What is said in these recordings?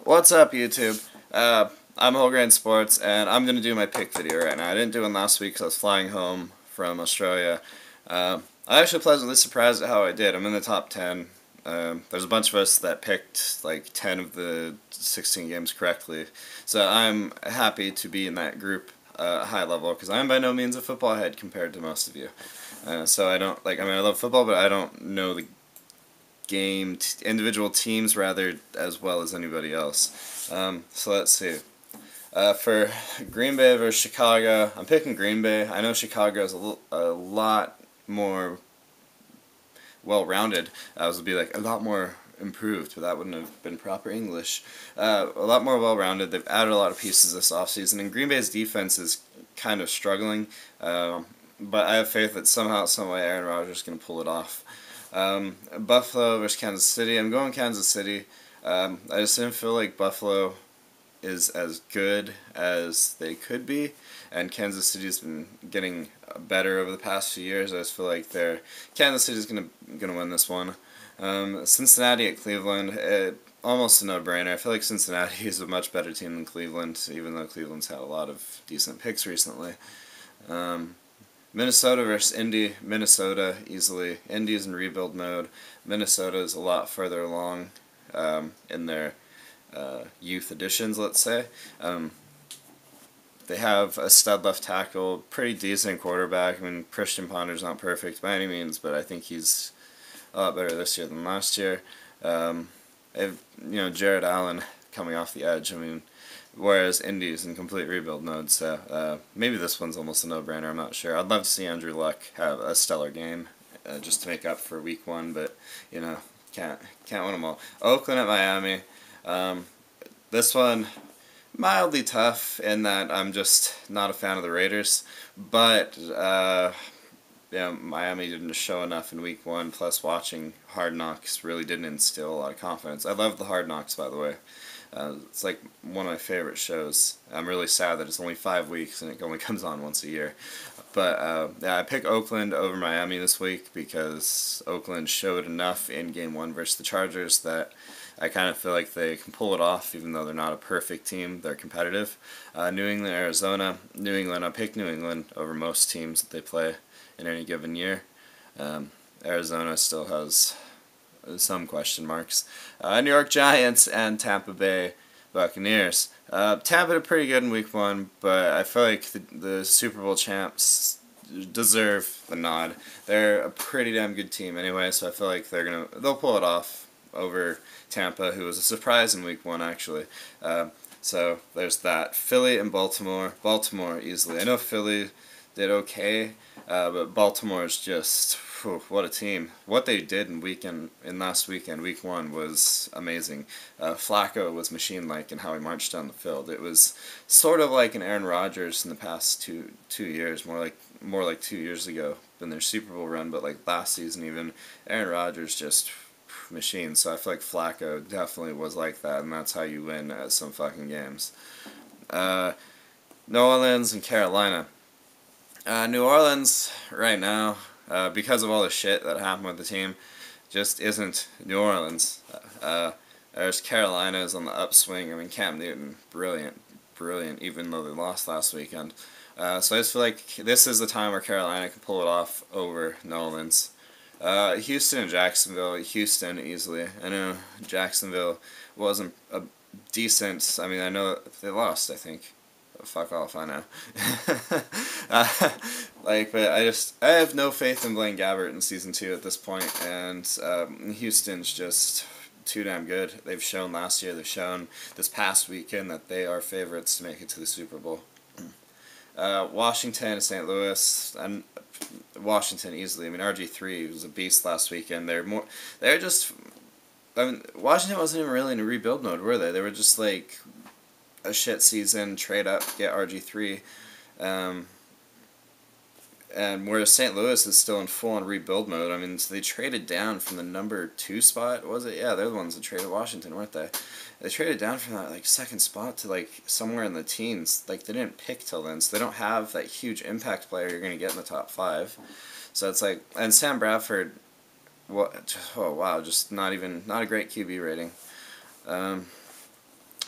What's up, YouTube? I'm Holgrain Sports, and I'm going to do my pick video right now. I didn't do one last week because I was flying home from Australia. I'm actually pleasantly surprised at how I did. I'm in the top 10. There's a bunch of us that picked like 10 of the 16 games correctly, so I'm happy to be in that group high level because I'm by no means a football head compared to most of you. So I don't, I love football, but I don't know the individual teams rather as well as anybody else. So let's see. For Green Bay versus Chicago, I'm picking Green Bay. I know Chicago is a lot more well-rounded. I was to be like a lot more improved, but that wouldn't have been proper English. A lot more well-rounded. They've added a lot of pieces this offseason, and Green Bay's defense is kind of struggling. But I have faith that somehow, someway, Aaron Rodgers is going to pull it off. Buffalo versus Kansas City. I'm going Kansas City. I just didn't feel like Buffalo is as good as they could be, and Kansas City's been getting better over the past few years. I just feel like Kansas City's gonna win this one. Cincinnati at Cleveland, almost a no-brainer. I feel like Cincinnati is a much better team than Cleveland, even though Cleveland's had a lot of decent picks recently. Minnesota versus Indy. Minnesota easily. Indy's in rebuild mode. Minnesota is a lot further along in their youth additions, let's say. They have a stud left tackle, pretty decent quarterback. I mean, Christian Ponder's not perfect by any means, but I think he's a lot better this year than last year. Jared Allen coming off the edge. I mean, whereas Indy's in complete rebuild mode, so maybe this one's almost a no-brainer, I'm not sure. I'd love to see Andrew Luck have a stellar game just to make up for week 1, but, can't win them all. Oakland at Miami. This one, mildly tough in that I'm just not a fan of the Raiders, but Miami didn't show enough in week 1, plus watching Hard Knocks really didn't instill a lot of confidence. I love the Hard Knocks, by the way. It's like one of my favorite shows. I'm really sad that it's only 5 weeks and it only comes on once a year. But I pick Oakland over Miami this week because Oakland showed enough in Game 1 versus the Chargers that I kind of feel like they can pull it off, even though they're not a perfect team. They're competitive. New England, Arizona. New England, I pick New England over most teams that they play in any given year. Arizona still has some question marks. New York Giants and Tampa Bay Buccaneers. Tampa did pretty good in week 1, but I feel like the Super Bowl champs deserve the nod. They're a pretty damn good team anyway, so I feel like they'll pull it off over Tampa, who was a surprise in week 1 actually. So there's that. Philly and Baltimore. Baltimore easily. I know Philly did okay, but Baltimore is just what a team. What they did in last weekend, week 1, was amazing. Flacco was machine-like in how he marched down the field. It was sort of like an Aaron Rodgers in the past two years, more like 2 years ago than their Super Bowl run, but like last season even, Aaron Rodgers just machine. So I feel like Flacco definitely was like that, and that's how you win some fucking games. New Orleans and Carolina. New Orleans right now, because of all the shit that happened with the team, just isn't New Orleans. There's Carolina's on the upswing. I mean, Cam Newton, brilliant, even though they lost last weekend. So I just feel like this is the time where Carolina can pull it off over New Orleans. Houston and Jacksonville. Houston easily. I know Jacksonville wasn't a decent. I mean, I know they lost, I think. Fuck off, I know. But I have no faith in Blaine Gabbert in Season 2 at this point, and Houston's just too damn good. They've shown last year, they've shown this past weekend that they are favorites to make it to the Super Bowl. Washington and St. Louis, and Washington easily. I mean, RG3 was a beast last weekend. Washington wasn't even really in a rebuild mode, were they? They were just like a shit season, trade up, get RG3, and whereas St. Louis is still in full-on rebuild mode. I mean, so they traded down from the number 2 spot, was it? Yeah, they're the ones that traded Washington, weren't they? They traded down from that, 2nd spot to, somewhere in the teens. They didn't pick till then, so they don't have that huge impact player you're going to get in the top 5. So it's and Sam Bradford, oh wow, just not a great QB rating.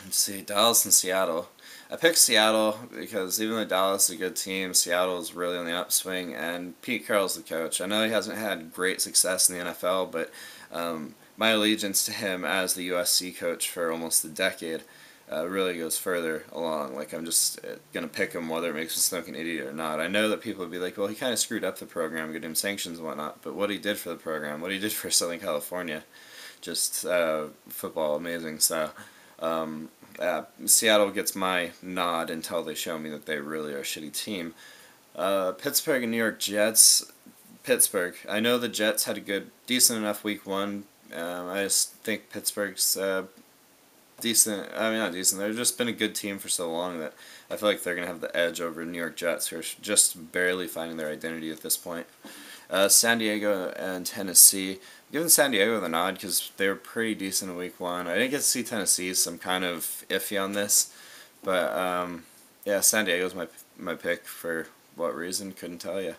Let's see, Dallas and Seattle. I picked Seattle because even though Dallas is a good team, Seattle is really on the upswing, and Pete Carroll's the coach. I know he hasn't had great success in the NFL, but my allegiance to him as the USC coach for almost a decade really goes further along. Like, I'm just going to pick him whether it makes me look an idiot or not. I know that people would be like, well, he kind of screwed up the program, getting him sanctions and whatnot, but what he did for the program, what he did for Southern California, just football, amazing. So Seattle gets my nod until they show me that they really are a shitty team. Pittsburgh and New York Jets. Pittsburgh. I know the Jets had a decent enough week one. I just think Pittsburgh's decent. I mean, not decent. They've just been a good team for so long that I feel like they're going to have the edge over New York Jets, who are just barely finding their identity at this point. San Diego and Tennessee. I'm giving San Diego the nod because they were pretty decent in week one. I didn't get to see Tennessee, so I'm kind of iffy on this. But, yeah, San Diego's my pick. For what reason? Couldn't tell you.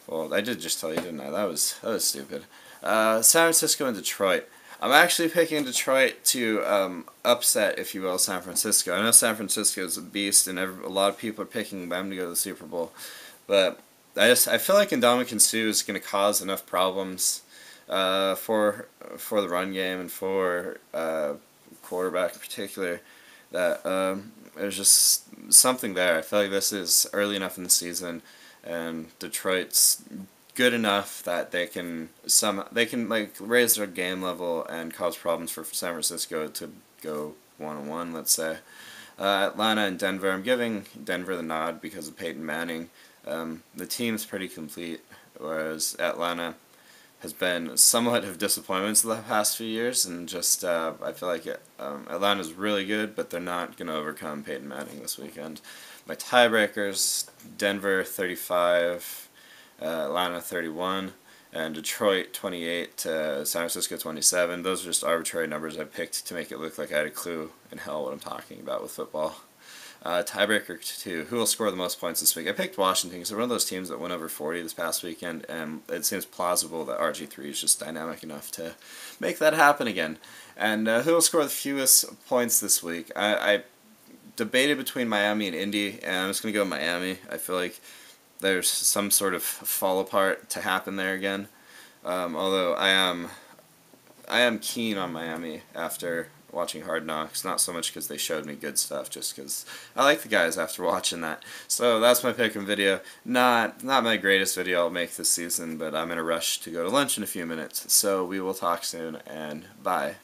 Well, I did just tell you, didn't I? That was stupid. San Francisco and Detroit. I'm actually picking Detroit to upset, if you will, San Francisco. I know San Francisco is a beast, and a lot of people are picking them to go to the Super Bowl. But I feel like Ndamukong Suh is going to cause enough problems for the run game and for quarterback in particular that there's just something there. I feel like this is early enough in the season, and Detroit's good enough that they can like raise their game level and cause problems for San Francisco to go 1-1, let's say. Atlanta and Denver. I'm giving Denver the nod because of Peyton Manning. The team's pretty complete, whereas Atlanta has been somewhat of disappointments the past few years, and just I feel like Atlanta's really good, but they're not going to overcome Peyton Manning this weekend. My tiebreakers: Denver 35, Atlanta 31, and Detroit 28 to San Francisco 27. Those are just arbitrary numbers I picked to make it look like I had a clue in hell what I'm talking about with football. Tiebreaker 2. Who will score the most points this week? I picked Washington because they're one of those teams that went over 40 this past weekend, and it seems plausible that RG3 is just dynamic enough to make that happen again. And who will score the fewest points this week? I debated between Miami and Indy, and I'm just going to go with Miami. I feel like there's some sort of fall apart to happen there again. Although I am keen on Miami after watching Hard Knocks, not so much because they showed me good stuff, just because I like the guys after watching that. So that's my pick and video. Not my greatest video I'll make this season, but I'm in a rush to go to lunch in a few minutes. So we will talk soon, and bye.